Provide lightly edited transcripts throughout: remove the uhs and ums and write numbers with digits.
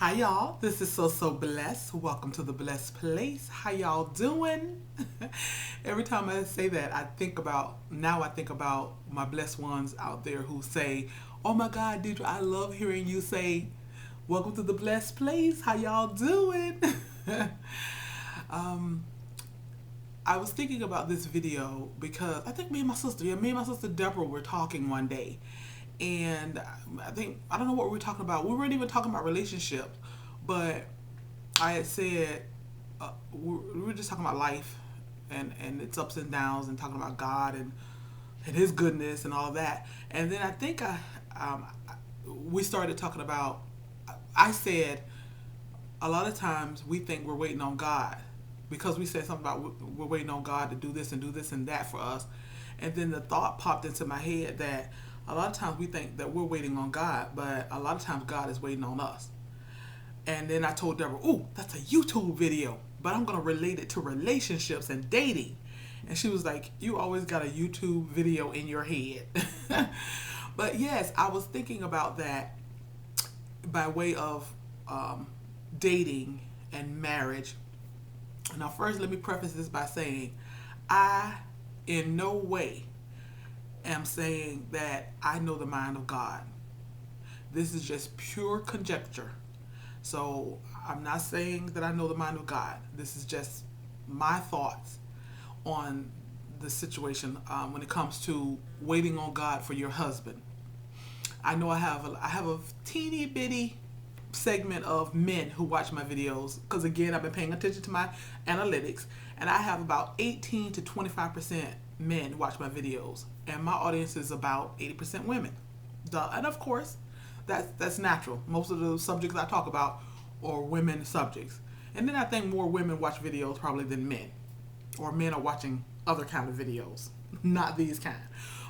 Hi y'all, this is So Blessed. Welcome to the Blessed Place. How y'all doing? Every time I say that, I think about my blessed ones out there who say, "Oh my God, Deidre, I love hearing you say, welcome to the Blessed Place. How y'all doing?" um, I was thinking about this video because I think me and my sister Deborah were talking one day, and I don't know what we were talking about. We weren't even talking about relationships, but I had said we were just talking about life and its ups and downs, and talking about God and His goodness and all of that. And then um, we started talking about. I said a lot of times we think we're waiting on God because we said something about we're waiting on God to do this and that for us. And then the thought popped into my head that a lot of times we think that we're waiting on God, but a lot of times God is waiting on us. And then I told Deborah, "Ooh, that's a YouTube video, but I'm going to relate it to relationships and dating." And she was like, "You always got a YouTube video in your head." But yes, I was thinking about that by way of um, dating and marriage. Now, first, let me preface this by saying I, in no way, am saying that I know the mind of God. This is just pure conjecture. So, I'm not saying that I know the mind of God. This is just my thoughts on the situation when it comes to waiting on God for your husband. I know I have a teeny bitty segment of men who watch my videos because, again, I've been paying attention to my analytics, and I have about 18 to 25% men watch my videos, and my audience is about 80% women. Duh. And of course, that's natural. Most of the subjects I talk about are women subjects, and then I think more women watch videos probably than men, or men are watching other kind of videos, not these kind.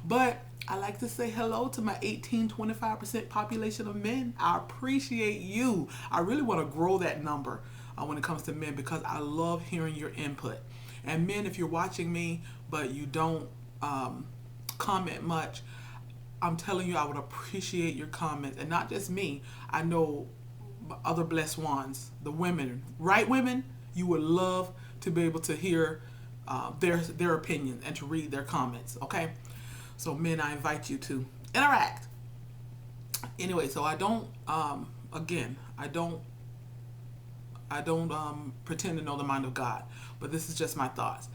But I like to say hello to my 18-25% population of men. I appreciate you. I really want to grow that number when it comes to men because I love hearing your input. And men, if you're watching me but you don't comment much, I'm telling you, I would appreciate your comments. And not just me. I know other blessed ones, the women, right, women, you would love to be able to hear their opinion and to read their comments. Okay, so men, I invite you to interact. Anyway, so I don't. Again, I don't pretend to know the mind of God, but this is just my thoughts.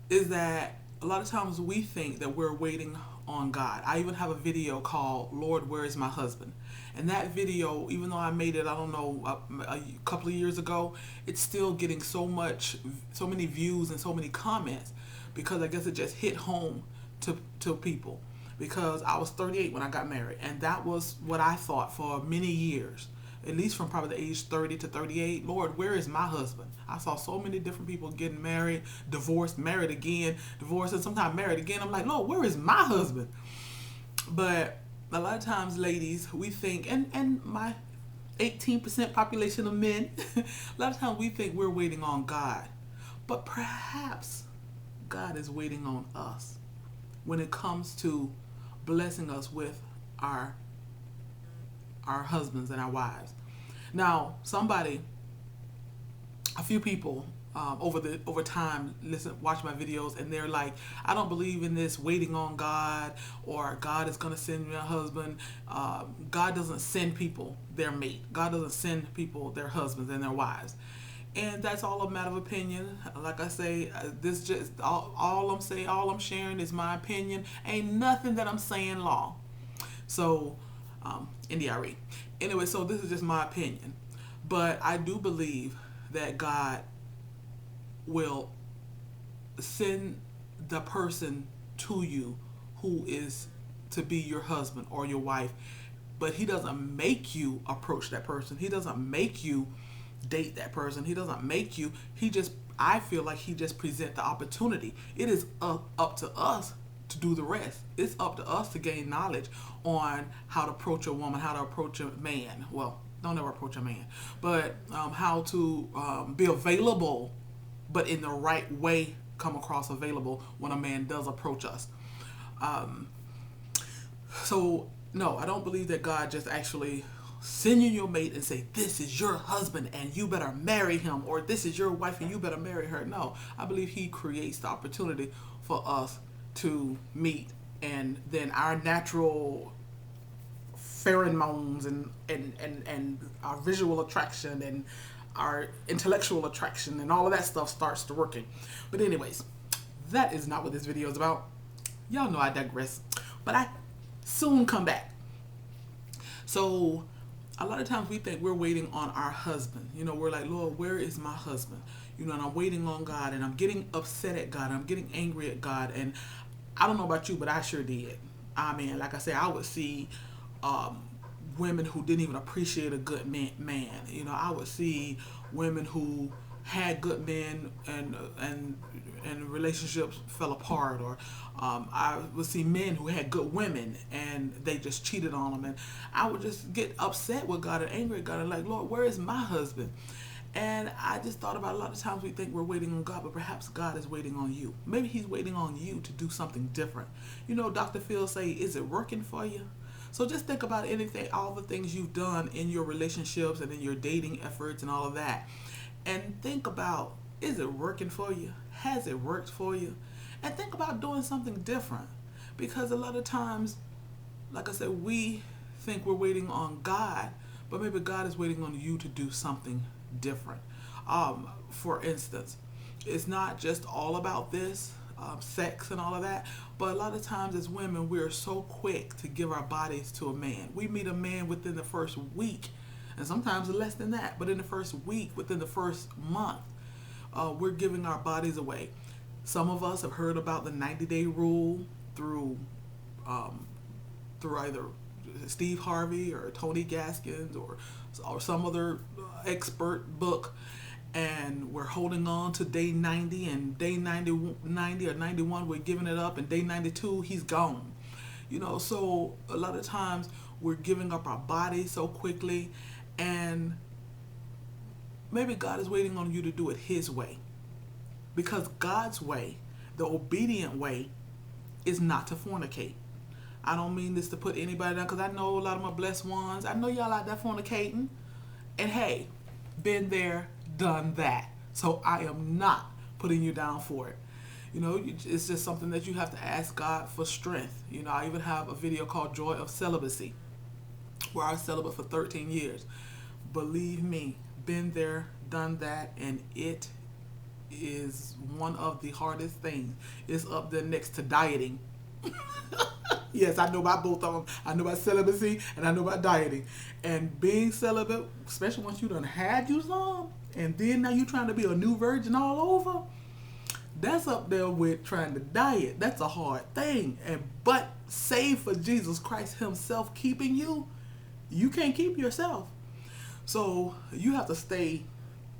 Is that a lot of times we think that we're waiting on God. I even have a video called "Lord, Where Is My Husband?" And that video, even though I made it, I don't know, a couple of years ago, it's still getting so many views and so many comments because I guess it just hit home to people. Because I was 38 when I got married, and that was what I thought for many years, at least from probably the age 30 to 38. Lord, where is my husband? I saw so many different people getting married, divorced, married again, divorced, and sometimes married again. I'm like, Lord, where is my husband? But a lot of times, ladies, we think, and my 18% population of men, a lot of times we think we're waiting on God. But perhaps God is waiting on us when it comes to blessing us with our husbands and our wives. Now, a few people over time watch my videos, and they're like, "I don't believe in this waiting on God, or God is going to send me a husband." God doesn't send people their mate. God doesn't send people their husbands and their wives. And that's all a matter of opinion. Like I say, this just all I'm saying, all I'm sharing is my opinion. Ain't nothing that I'm saying law. So, NDRE. Anyway, so this is just my opinion. But I do believe that God will send the person to you who is to be your husband or your wife. But He doesn't make you approach that person. He doesn't make you date that person. He doesn't make you. I feel like He just present the opportunity. It is up to us to do the rest. It's up to us to gain knowledge on how to approach a woman, how to approach a man. Well, don't ever approach a man, but how to be available, but in the right way, come across available when a man does approach us. So no, I don't believe that God just actually send you your mate and say, this is your husband and you better marry him, or this is your wife and you better marry her. No, I believe he creates the opportunity for us to meet, and then our natural pheromones and our visual attraction and our intellectual attraction and all of that stuff starts to working. But anyways, that is not what this video is about. Y'all know I digress, but I soon come back. So a lot of times we think we're waiting on our husband. You know, we're like, Lord, where is my husband? You know, and I'm waiting on God, and I'm getting upset at God. I'm getting angry at God. And I don't know about you, but I sure did. I mean, like I said, I would see women who didn't even appreciate a good man. You know, I would see women who had good men and relationships fell apart, or I would see men who had good women and they just cheated on them, and I would just get upset with God and angry at God and like, Lord, where is my husband? And I just thought about a lot of times we think we're waiting on God, but perhaps God is waiting on you. Maybe he's waiting on you to do something different. You know, Dr. Phil say, is it working for you? So just think about anything, all the things you've done in your relationships and in your dating efforts and all of that. And think about, is it working for you? Has it worked for you? And think about doing something different. Because a lot of times, like I said, we think we're waiting on God, but maybe God is waiting on you to do something different. For instance, it's not just all about this, sex and all of that, but a lot of times as women, we're so quick to give our bodies to a man. We meet a man within the first week, and sometimes less than that, but in the first week, within the first month, we're giving our bodies away. Some of us have heard about the 90-day rule through either Steve Harvey or Tony Gaskins or some other expert book, and we're holding on to day 90, and day 90 or 91 we're giving it up, and day 92 he's gone. You know, so a lot of times we're giving up our body so quickly, and maybe God is waiting on you to do it his way, because God's way, the obedient way, is not to fornicate. I don't mean this to put anybody down, because I know a lot of my blessed ones. I know y'all out there fornicating. And hey, been there, done that. So I am not putting you down for it. You know, it's just something that you have to ask God for strength. You know, I even have a video called Joy of Celibacy, where I was celibate for 13 years. Believe me, been there, done that, and it is one of the hardest things. It's up there next to dieting. Yes, I know about both of them. I know about celibacy and I know about dieting. And being celibate, especially once you done had you some, and then now you trying to be a new virgin all over, that's up there with trying to diet. That's a hard thing. But save for Jesus Christ himself keeping you, you can't keep yourself. So you have to stay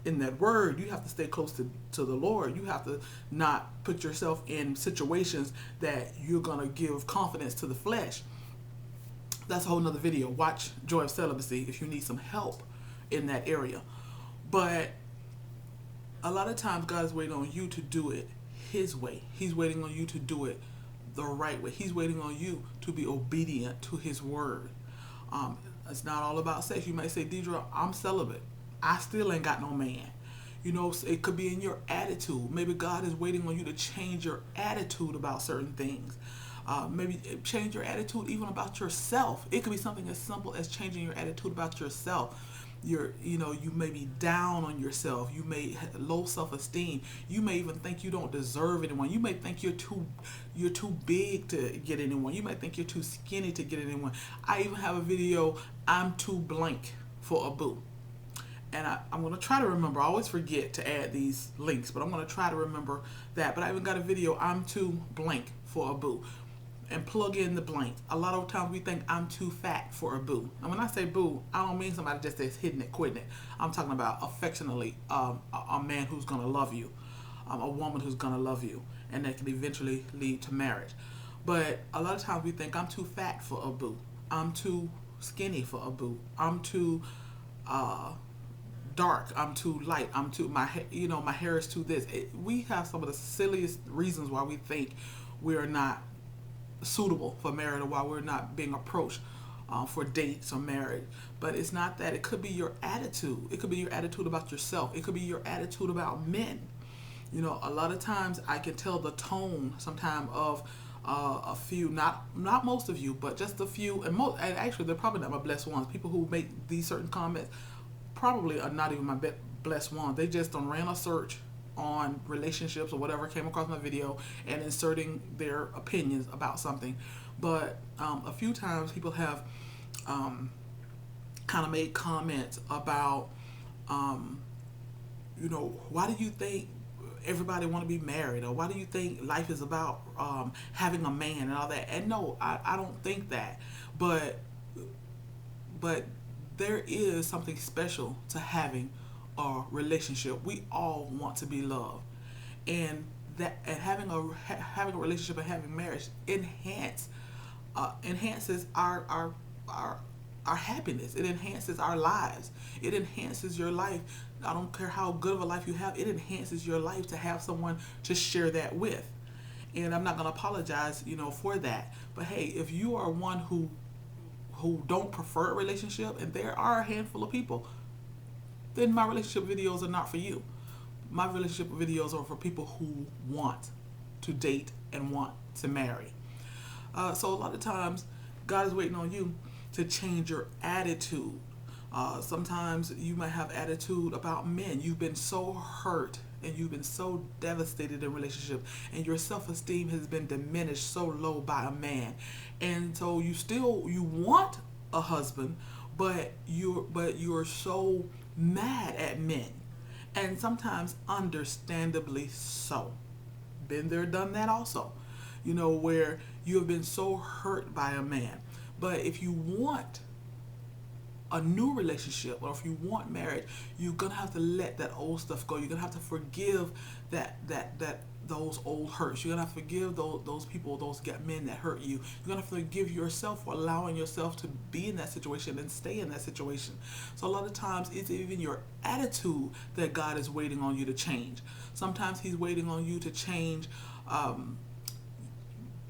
in that word. You have to stay close to the Lord. You have to not put yourself in situations that you're going to give confidence to the flesh. That's a whole nother video. Watch Joy of Celibacy if you need some help in that area. But a lot of times God is waiting on you to do it his way. He's waiting on you to do it the right way. He's waiting on you to be obedient to his word. It's not all about sex. You might say, Deidre, I'm celibate. I still ain't got no man. You know, it could be in your attitude. Maybe God is waiting on you to change your attitude about certain things. Maybe change your attitude even about yourself. It could be something as simple as changing your attitude about yourself. You may be down on yourself. You may have low self-esteem. You may even think you don't deserve anyone. You may think you're too big to get anyone. You might think you're too skinny to get anyone. I even have a video, I'm too blank for a boo. And I'm going to try to remember. I always forget to add these links, but I'm going to try to remember that. But I even got a video, I'm too blank for a boo. And plug in the blank. A lot of times we think I'm too fat for a boo. And when I say boo, I don't mean somebody just that's hitting it, quitting it. I'm talking about affectionately a man who's going to love you, a woman who's going to love you, and that can eventually lead to marriage. But a lot of times we think I'm too fat for a boo. I'm too skinny for a boo. I'm too dark, I'm too light, my hair is too this. We have some of the silliest reasons why we think we are not suitable for marriage, or why we're not being approached for dates or marriage. But it's not that. It could be your attitude. It could be your attitude about yourself. It could be your attitude about men. You know, a lot of times I can tell the tone sometime of a few, not most of you, but just a few, and actually they're probably not my blessed ones. People who make these certain comments probably are not even my blessed ones. They just done ran a search on relationships or whatever, came across my video and inserting their opinions about something. But a few times people have kind of made comments about, you know, why do you think everybody want to be married, or why do you think life is about having a man and all that? And no, I don't think that, but there is something special to having a relationship. We all want to be loved, and having a relationship and having marriage enhances our happiness. It enhances our lives. It enhances your life. I don't care how good of a life you have. It enhances your life to have someone to share that with. And I'm not going to apologize, you know, for that. But hey, if you are one who don't prefer a relationship, and there are a handful of people, then my relationship videos are not for you. My relationship videos are for people who want to date and want to marry. So a lot of times, God is waiting on you to change your attitude. Sometimes you might have attitude about men. You've been so hurt and you've been so devastated in relationship, and your self-esteem has been diminished so low by a man, and so you want a husband, but you're so mad at men, and sometimes understandably so. Been there, done that also. You know, where you have been so hurt by a man. But if you want a new relationship, or if you want marriage, you're gonna have to let that old stuff go. You're gonna have to forgive those old hurts. You're gonna have to forgive those people, those men that hurt you. You're gonna have to forgive yourself for allowing yourself to be in that situation and stay in that situation. So a lot of times it's even your attitude that God is waiting on you to change. Sometimes He's waiting on you to change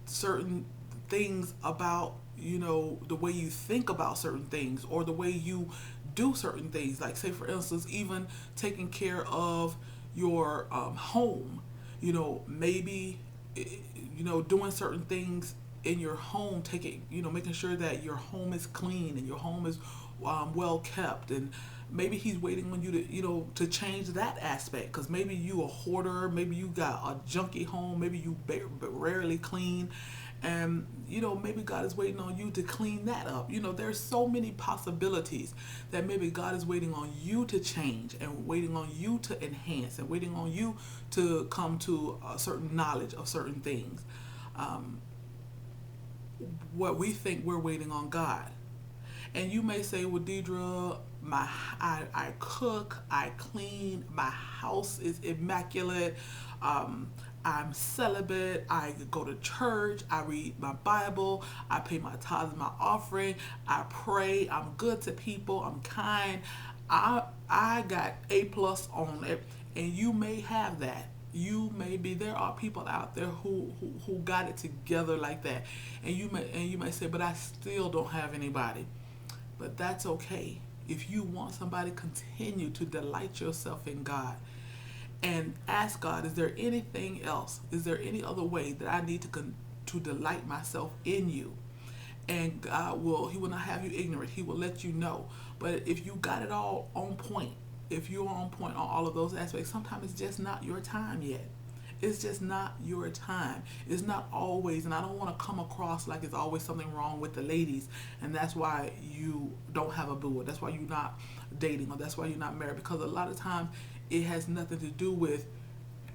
certain things about, you know, the way you think about certain things, or the way you do certain things. Like, say for instance, even taking care of your home. You know, maybe, you know, doing certain things in your home, making sure that your home is clean and your home is well kept. And maybe He's waiting on you to, you know, to change that aspect, because maybe you a hoarder, maybe you got a junky home, maybe you rarely clean, and you know, maybe God is waiting on you to clean that up. You know, there's so many possibilities that maybe God is waiting on you to change, and waiting on you to enhance, and waiting on you to come to a certain knowledge of certain things. What we think we're waiting on God. And you may say, well, Deidre, I cook, I clean, my house is immaculate, I'm celibate, I go to church, I read my Bible, I pay my tithes and my offering, I pray, I'm good to people, I'm kind, I got A+ on it. And you may have that. There are people out there who got it together like that. And you may say, but I still don't have anybody. But that's okay. If you want somebody, continue to delight yourself in God and ask God, is there anything else? Is there any other way that I need to delight myself in you? And He will not have you ignorant. He will let you know. But if you got it all on point, if you're on point on all of those aspects, sometimes it's just not your time yet. It's just not your time. It's not always, and I don't want to come across like it's always something wrong with the ladies, and that's why you don't have a boo, or that's why you're not dating, or that's why you're not married, because a lot of times it has nothing to do with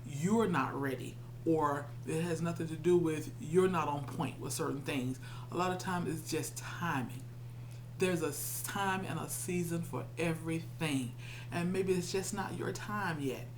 you're not ready, or it has nothing to do with you're not on point with certain things. A lot of times it's just timing. There's a time and a season for everything, and maybe it's just not your time yet.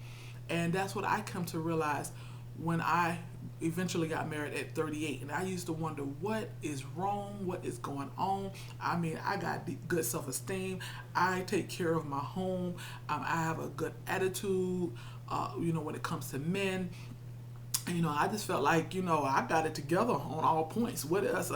And that's what I come to realize when I eventually got married at 38. And I used to wonder, what is wrong? What is going on? I mean, I got good self-esteem. I take care of my home. I have a good attitude, when it comes to men. And, I just felt like, I got it together on all points. What else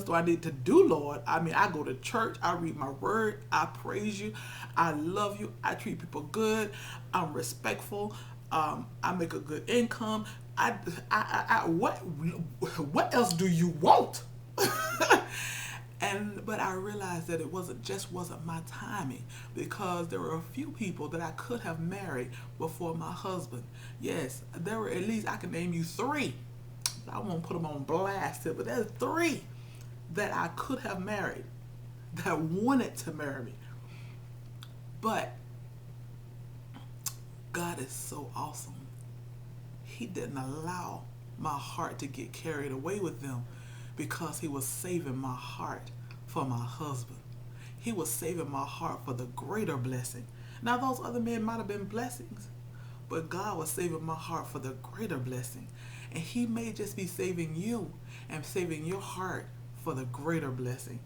do I need to do, Lord? I mean, I go to church, I read my word, I praise you, I love you, I treat people good, I'm respectful, I make a good income. What else do you want? But I realized that it wasn't my timing, because there were a few people that I could have married before my husband. Yes, there were, at least I can name you three. I won't put them on blast here, but there's three that I could have married that wanted to marry me. But God is so awesome. He didn't allow my heart to get carried away with them, because he was saving my heart for my husband. He was saving my heart for the greater blessing. Now, those other men might have been blessings, but God was saving my heart for the greater blessing. And he may just be saving you and saving your heart for the greater blessing.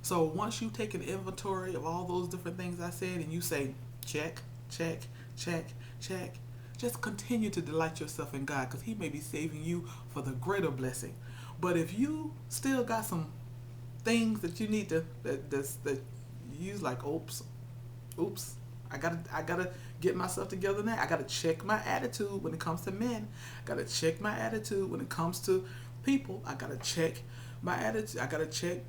So once you take an inventory of all those different things I said, and you say, check, check, check, check, just continue to delight yourself in God, because he may be saving you for the greater blessing. But if you still got some things that you need to that you use, like, oops, I gotta get myself together now. I gotta check my attitude when it comes to men. I gotta check my attitude when it comes to people. I gotta check my attitude. I gotta check,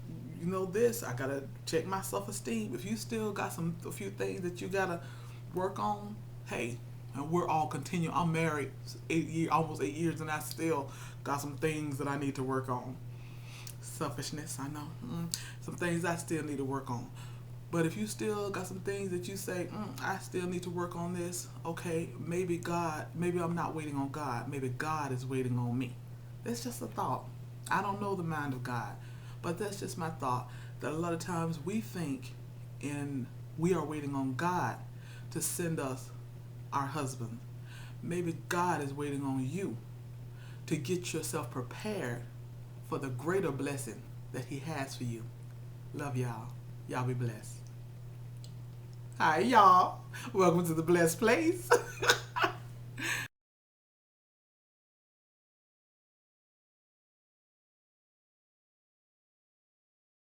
this. I gotta check my self-esteem. If you still got a few things that you gotta work on, hey, and we're all continue. I'm married almost 8 years, and I still got some things that I need to work on. Selfishness, I know. Some things I still need to work on. But if you still got some things that you say, I still need to work on this, okay, maybe I'm not waiting on God. Maybe God is waiting on me. That's just a thought. I don't know the mind of God, but that's just my thought, that a lot of times we think we are waiting on God to send us our husband. Maybe God is waiting on you to get yourself prepared for the greater blessing that he has for you. Love y'all. Y'all be blessed. Hi, y'all. Welcome to the Blessed Place.